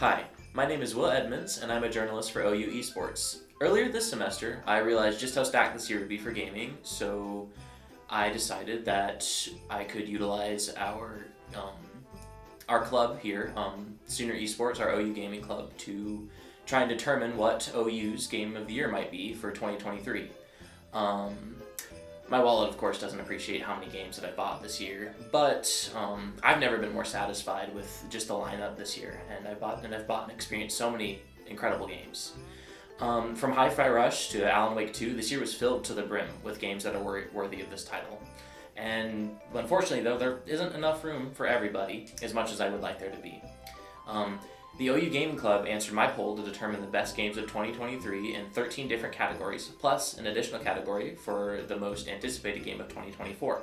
Hi, my name is Will Edmonds, and I'm a journalist for OU Esports. Earlier this semester, I realized just how stacked this year would be for gaming, so I decided that I could utilize our club here, Senior Esports, our OU Gaming Club, to try and determine what OU's Game of the Year might be for 2023. My wallet, of course, doesn't appreciate how many games that I bought this year, but I've never been more satisfied with just the lineup this year, and I've bought and experienced so many incredible games. From Hi-Fi Rush to Alan Wake 2, this year was filled to the brim with games that are worthy of this title. And unfortunately, though, there isn't enough room for everybody, as much as I would like there to be. The OU Gaming Club answered my poll to determine the best games of 2023 in 13 different categories, plus an additional category for the most anticipated game of 2024.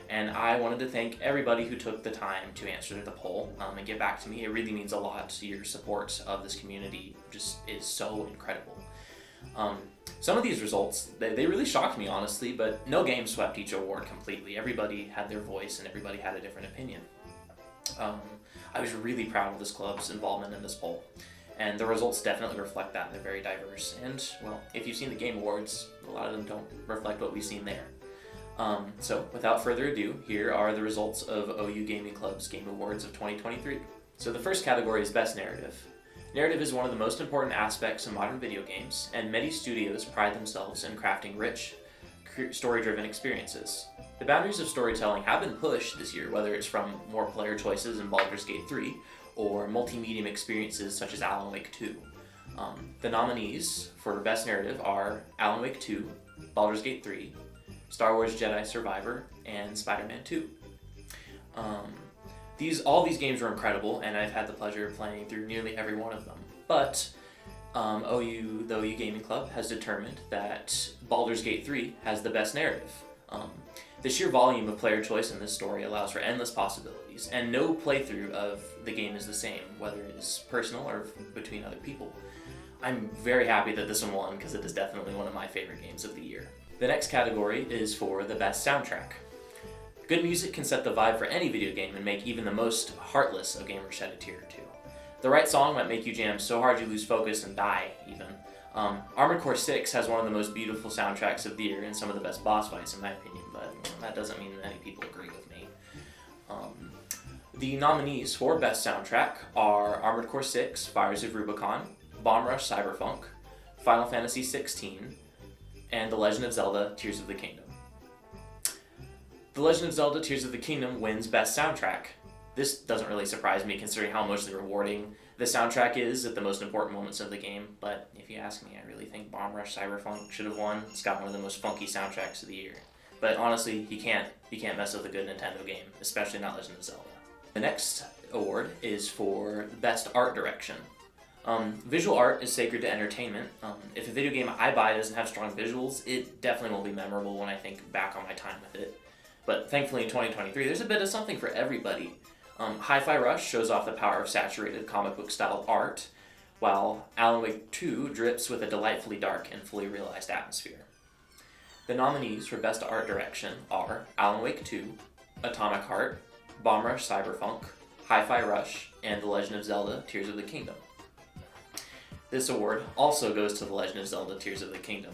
And I wanted to thank everybody who took the time to answer the poll and get back to me. It really means a lot. Your support of this community just is so incredible. Some of these results, they really shocked me, honestly, but no game swept each award completely. Everybody had their voice and everybody had a different opinion. I was really proud of this club's involvement in this poll, and the results definitely reflect that. They're very diverse, and, well, if you've seen the Game Awards, a lot of them don't reflect what we've seen there. So, without further ado, here are the results of OU Gaming Club's Game Awards of 2023. So the first category is Best Narrative. Narrative is one of the most important aspects of modern video games, and many studios pride themselves in crafting rich, story-driven experiences. The boundaries of storytelling have been pushed this year, whether it's from more player choices in Baldur's Gate 3 or multi-medium experiences such as Alan Wake 2. The nominees for Best Narrative are Alan Wake 2, Baldur's Gate 3, Star Wars Jedi Survivor, and Spider-Man 2. All these games were incredible, and I've had the pleasure of playing through nearly every one of them. But the OU Gaming Club has determined that Baldur's Gate 3 has the best narrative. The sheer volume of player choice in this story allows for endless possibilities, and no playthrough of the game is the same, whether it is personal or between other people. I'm very happy that this one won, because it is definitely one of my favorite games of the year. The next category is for the best soundtrack. Good music can set the vibe for any video game and make even the most heartless of gamers shed a tear or two. The right song might make you jam so hard you lose focus and die, even. Armored Core 6 has one of the most beautiful soundtracks of the year and some of the best boss fights, in my opinion, but that doesn't mean many people agree with me. The nominees for Best Soundtrack are Armored Core 6, Fires of Rubicon, Bomb Rush Cyberpunk, Final Fantasy XVI, and The Legend of Zelda Tears of the Kingdom. The Legend of Zelda Tears of the Kingdom wins Best Soundtrack. This doesn't really surprise me, considering how emotionally rewarding the soundtrack is at the most important moments of the game, but if you ask me, I really think Bomb Rush Cyberpunk should have won. It's got one of the most funky soundtracks of the year. But honestly, you can't mess with a good Nintendo game, especially not Legend of Zelda. The next award is for Best Art Direction. Visual art is sacred to entertainment. If a video game I buy doesn't have strong visuals, it definitely won't be memorable when I think back on my time with it. But thankfully in 2023, there's a bit of something for everybody. Hi-Fi Rush shows off the power of saturated comic book style art, while Alan Wake 2 drips with a delightfully dark and fully realized atmosphere. The nominees for Best Art Direction are Alan Wake 2, Atomic Heart, Bomb Rush Cyberpunk, Hi-Fi Rush, and The Legend of Zelda Tears of the Kingdom. This award also goes to The Legend of Zelda Tears of the Kingdom.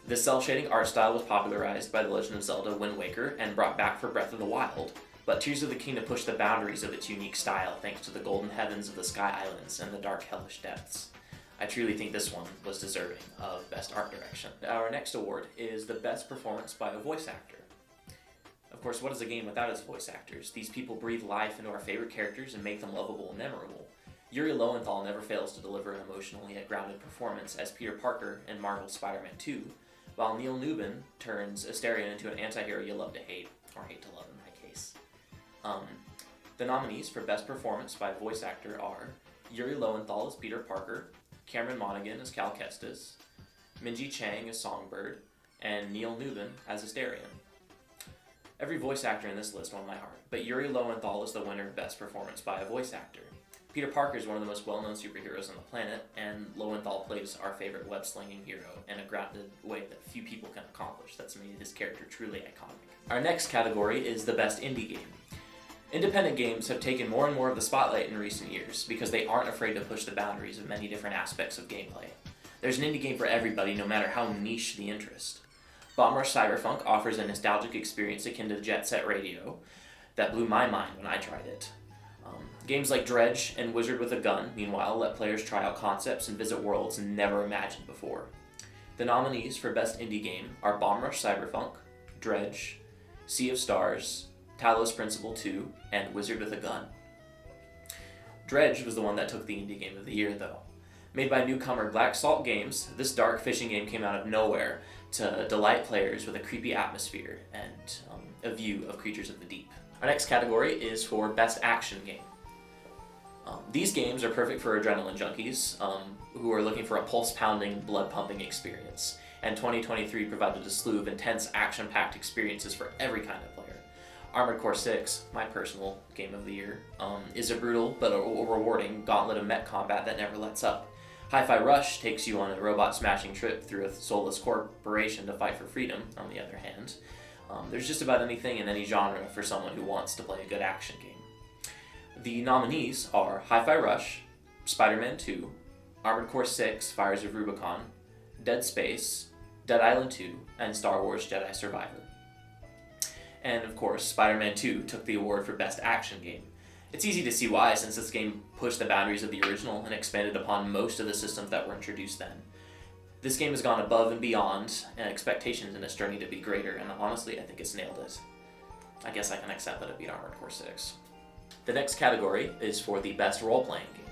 This cel-shading art style was popularized by The Legend of Zelda Wind Waker and brought back for Breath of the Wild, but Tears of the Kingdom pushed the boundaries of its unique style thanks to the golden heavens of the Sky Islands and the dark hellish depths. I truly think this one was deserving of Best Art Direction. Our next award is the Best Performance by a Voice Actor. Of course, what is a game without its voice actors? These people breathe life into our favorite characters and make them lovable and memorable. Yuri Lowenthal never fails to deliver an emotional yet grounded performance as Peter Parker in Marvel's Spider-Man 2, while Neil Newbin turns Asterion into an anti-hero you love to hate, or hate to love in my case. The nominees for Best Performance by a Voice Actor are Yuri Lowenthal as Peter Parker, Cameron Monaghan as Cal Kestis, Minji Chang as Songbird, and Neil Newbin as Asterion. Every voice actor in this list won my heart, but Yuri Lowenthal is the winner of Best Performance by a Voice Actor. Peter Parker is one of the most well-known superheroes on the planet, and Lowenthal plays our favorite web-slinging hero in a grounded way that few people can accomplish. That's made his character truly iconic. Our next category is the Best Indie Game. Independent games have taken more and more of the spotlight in recent years because they aren't afraid to push the boundaries of many different aspects of gameplay. There's an indie game for everybody, no matter how niche the interest. Bomb Rush Cyberfunk offers a nostalgic experience akin to Jet Set Radio that blew my mind when I tried it. Games like Dredge and Wizard with a Gun, meanwhile, let players try out concepts and visit worlds never imagined before. The nominees for Best Indie Game are Bomb Rush Cyberfunk, Dredge, Sea of Stars, Talos Principle 2, and Wizard with a Gun. Dredge was the one that took the Indie Game of the Year, though. Made by newcomer Black Salt Games, this dark fishing game came out of nowhere to delight players with a creepy atmosphere and a view of creatures of the deep. Our next category is for Best Action Game. These games are perfect for adrenaline junkies who are looking for a pulse-pounding, blood-pumping experience, and 2023 provided a slew of intense, action-packed experiences for every kind of player. Armored Core 6, my personal game of the year, is a brutal but a rewarding gauntlet of mech combat that never lets up. Hi-Fi Rush takes you on a robot-smashing trip through a soulless corporation to fight for freedom, on the other hand. There's just about anything in any genre for someone who wants to play a good action game. The nominees are Hi-Fi Rush, Spider-Man 2, Armored Core 6, Fires of Rubicon, Dead Space, Dead Island 2, and Star Wars Jedi Survivor. And of course, Spider-Man 2 took the award for Best Action Game. It's easy to see why, since this game pushed the boundaries of the original and expanded upon most of the systems that were introduced then. This game has gone above and beyond expectations in its journey to be greater, and honestly, I think it's nailed it. I guess I can accept that it beat Armored Core 6. The next category is for the Best Role-Playing Game.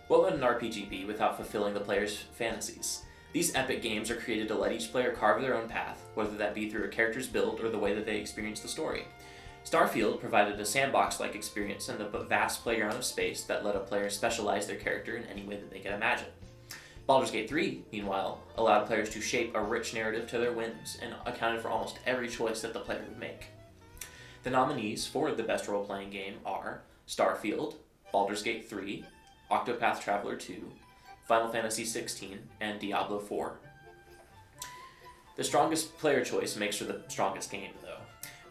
What would an RPG be without fulfilling the player's fantasies? These epic games are created to let each player carve their own path, whether that be through a character's build or the way that they experience the story. Starfield provided a sandbox-like experience and a vast playground of space that let a player specialize their character in any way that they can imagine. Baldur's Gate 3, meanwhile, allowed players to shape a rich narrative to their whims and accounted for almost every choice that the player would make. The nominees for the Best Role-Playing Game are Starfield, Baldur's Gate 3, Octopath Traveler 2, Final Fantasy XVI, and Diablo 4. The strongest player choice makes for the strongest game, though.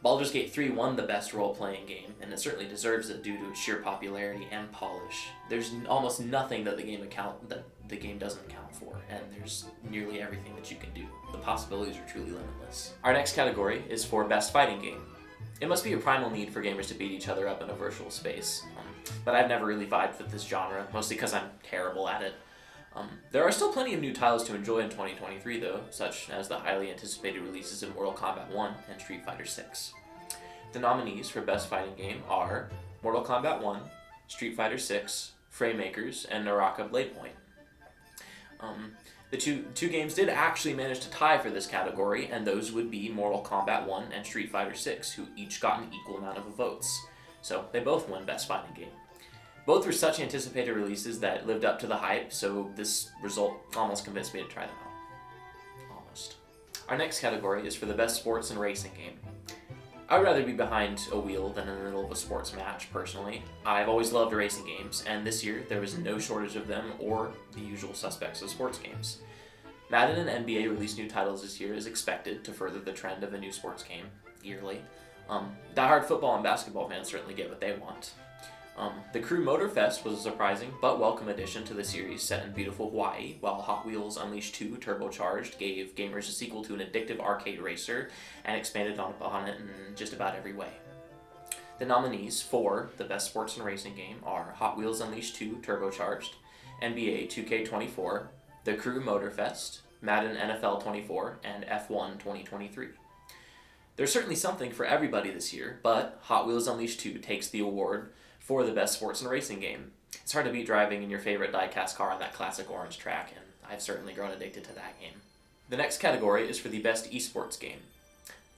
Baldur's Gate 3 won the Best Role-Playing Game, and it certainly deserves it due to its sheer popularity and polish. There's almost nothing that the game doesn't account for, and there's nearly everything that you can do. The possibilities are truly limitless. Our next category is for Best Fighting Game. It must be a primal need for gamers to beat each other up in a virtual space, but I've never really vibed with this genre, mostly because I'm terrible at it. There are still plenty of new titles to enjoy in 2023 though, such as the highly anticipated releases of Mortal Kombat 1 and Street Fighter 6. The nominees for Best Fighting Game are Mortal Kombat 1, Street Fighter 6, Framemakers, and Naraka Blade Point. The two games did actually manage to tie for this category, and those would be Mortal Kombat 1 and Street Fighter 6, who each got an equal amount of votes. So they both won Best Fighting Game. Both were such anticipated releases that lived up to the hype, so this result almost convinced me to try them out. Almost. Our next category is for the Best Sports and Racing Game. I would rather be behind a wheel than in the middle of a sports match, personally. I've always loved racing games, and this year there was no shortage of them or the usual suspects of sports games. Madden and NBA released new titles this year as expected to further the trend of a new sports game yearly. Die-hard football and basketball fans certainly get what they want. The Crew Motorfest was a surprising but welcome addition to the series set in beautiful Hawaii, while Hot Wheels Unleashed 2 Turbocharged gave gamers a sequel to an addictive arcade racer and expanded upon it in just about every way. The nominees for the Best Sports and Racing Game are Hot Wheels Unleashed 2 Turbocharged, NBA 2K24, The Crew Motorfest, Madden NFL 24, and F1 2023. There's certainly something for everybody this year, but Hot Wheels Unleashed 2 takes the award for the Best Sports and Racing Game. It's hard to beat driving in your favorite die-cast car on that classic orange track, and I've certainly grown addicted to that game. The next category is for the Best Esports Game.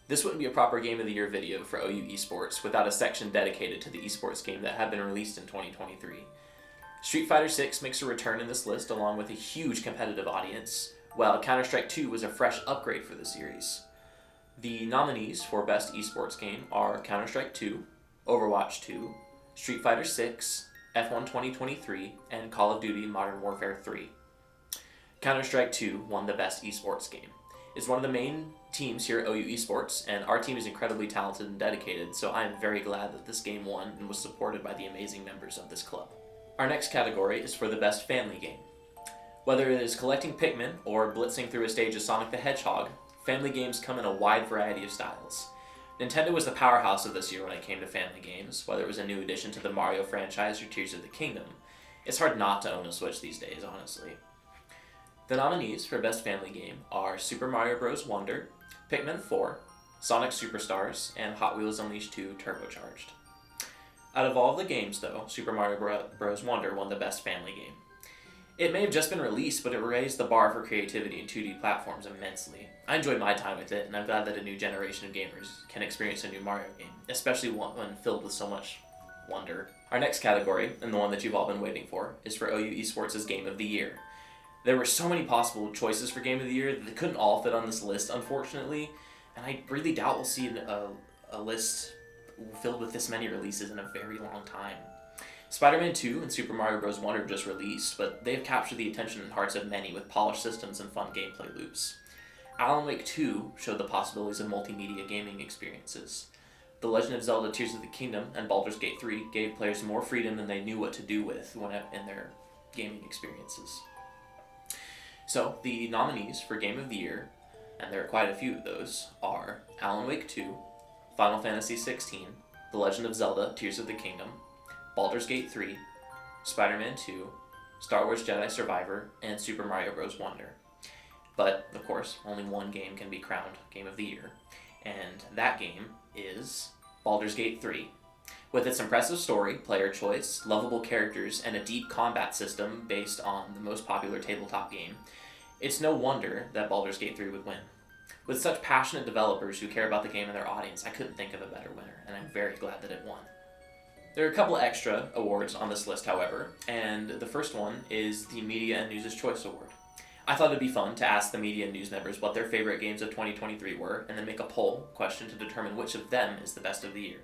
This wouldn't be a proper Game of the Year video for OU Esports without a section dedicated to the esports game that have been released in 2023. Street Fighter 6 makes a return in this list along with a huge competitive audience, while Counter-Strike 2 was a fresh upgrade for the series. The nominees for Best Esports Game are Counter-Strike 2, Overwatch 2, Street Fighter 6, F1 2023, and Call of Duty Modern Warfare 3. Counter-Strike 2 won the Best Esports Game. It's one of the main teams here at OU Esports, and our team is incredibly talented and dedicated, so I am very glad that this game won and was supported by the amazing members of this club. Our next category is for the best family game. Whether it is collecting Pikmin or blitzing through a stage of Sonic the Hedgehog, family games come in a wide variety of styles. Nintendo was the powerhouse of this year when it came to family games, whether it was a new addition to the Mario franchise or Tears of the Kingdom. It's hard not to own a Switch these days, honestly. The nominees for Best Family Game are Super Mario Bros. Wonder, Pikmin 4, Sonic Superstars, and Hot Wheels Unleashed 2 Turbocharged. Out of all of the games, though, Super Mario Bros. Wonder won the Best Family Game. It may have just been released, but it raised the bar for creativity in 2D platforms immensely. I enjoyed my time with it, and I'm glad that a new generation of gamers can experience a new Mario game, especially one filled with so much wonder. Our next category, and the one that you've all been waiting for, is for OU Esports' Game of the Year. There were so many possible choices for Game of the Year that they couldn't all fit on this list, unfortunately, and I really doubt we'll see a list filled with this many releases in a very long time. Spider-Man 2 and Super Mario Bros. Wonder just released, but they have captured the attention and hearts of many with polished systems and fun gameplay loops. Alan Wake 2 showed the possibilities of multimedia gaming experiences. The Legend of Zelda Tears of the Kingdom and Baldur's Gate 3 gave players more freedom than they knew what to do with in their gaming experiences. So, the nominees for Game of the Year, and there are quite a few of those, are Alan Wake 2, Final Fantasy XVI, The Legend of Zelda Tears of the Kingdom, Baldur's Gate 3, Spider-Man 2, Star Wars Jedi Survivor, and Super Mario Bros. Wonder. But, of course, only one game can be crowned Game of the Year, and that game is Baldur's Gate 3. With its impressive story, player choice, lovable characters, and a deep combat system based on the most popular tabletop game, it's no wonder that Baldur's Gate 3 would win. With such passionate developers who care about the game and their audience, I couldn't think of a better winner, and I'm very glad that it won. There are a couple extra awards on this list, however, and the first one is the Media and News' Choice Award. I thought it'd be fun to ask the media and news members what their favorite games of 2023 were, and then make a poll question to determine which of them is the best of the year.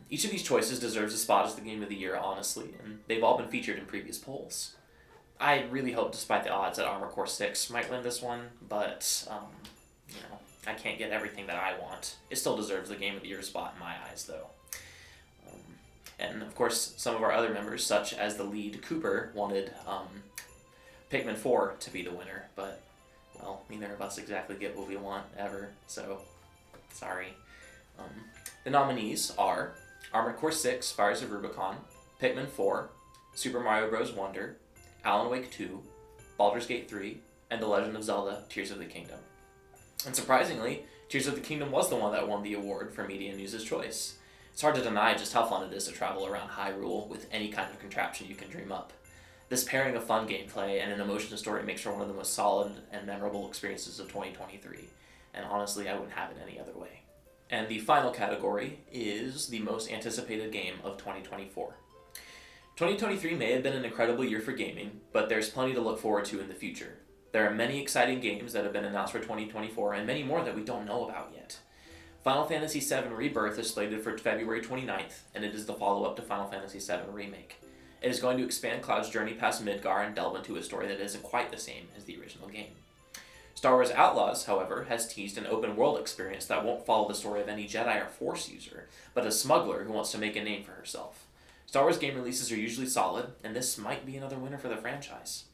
Each of these choices deserves a spot as the Game of the Year, honestly, and they've all been featured in previous polls. I really hope, despite the odds, that Armored Core 6 might win this one, but, I can't get everything that I want. It still deserves the Game of the Year spot in my eyes, though. And, of course, some of our other members, such as the lead Cooper, wanted Pikmin 4 to be the winner, but, well, neither of us exactly get what we want ever, so sorry. The nominees are Armored Core 6, Fires of Rubicon, Pikmin 4, Super Mario Bros. Wonder, Alan Wake 2, Baldur's Gate 3, and The Legend of Zelda Tears of the Kingdom. And surprisingly, Tears of the Kingdom was the one that won the award for Media and News' Choice. It's hard to deny just how fun it is to travel around Hyrule with any kind of contraption you can dream up. This pairing of fun gameplay and an emotional story makes for one of the most solid and memorable experiences of 2023, and honestly, I wouldn't have it any other way. And the final category is the most anticipated game of 2024. 2023 may have been an incredible year for gaming, but there's plenty to look forward to in the future. There are many exciting games that have been announced for 2024, and many more that we don't know about yet. Final Fantasy VII Rebirth is slated for February 29th, and it is the follow-up to Final Fantasy VII Remake. It is going to expand Cloud's journey past Midgar and delve into a story that isn't quite the same as the original game. Star Wars Outlaws, however, has teased an open-world experience that won't follow the story of any Jedi or Force user, but a smuggler who wants to make a name for herself. Star Wars game releases are usually solid, and this might be another winner for the franchise.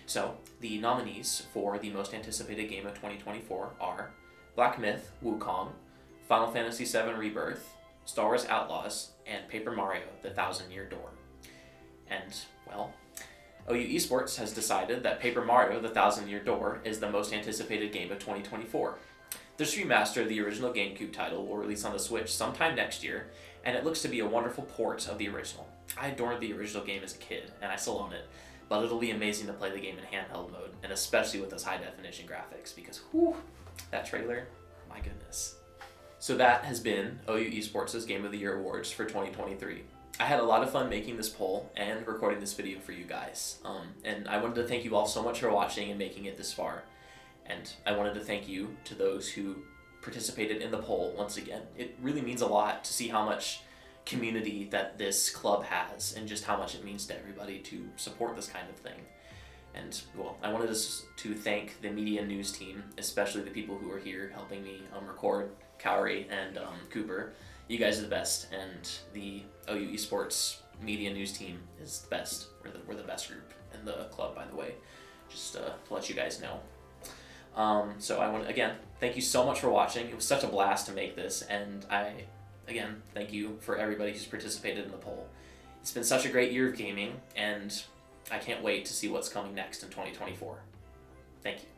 So, the nominees for the most anticipated game of 2024 are Black Myth, Wukong, Final Fantasy VII Rebirth, Star Wars Outlaws, and Paper Mario: The Thousand-Year Door. And, well, OU Esports has decided that Paper Mario: The Thousand-Year Door is the most anticipated game of 2024. This remaster of the original GameCube title will release on the Switch sometime next year, and it looks to be a wonderful port of the original. I adored the original game as a kid, and I still own it, but it'll be amazing to play the game in handheld mode, and especially with those high-definition graphics, because, whew, that trailer, my goodness. So that has been OU Esports' Game of the Year Awards for 2023. I had a lot of fun making this poll and recording this video for you guys, and I wanted to thank you all so much for watching and making it this far. And I wanted to thank you to those who participated in the poll once again. It really means a lot to see how much community that this club has and just how much it means to everybody to support this kind of thing. And well, I wanted to thank the media and news team, especially the people who are here helping me record, Kaori and Cooper. You guys are the best, and the OU Esports media news team is the best. We're the best group in the club, by the way, just to let you guys know. So I want to, again, thank you so much for watching. It was such a blast to make this, and again, thank you for everybody who's participated in the poll. It's been such a great year of gaming, and I can't wait to see what's coming next in 2024. Thank you.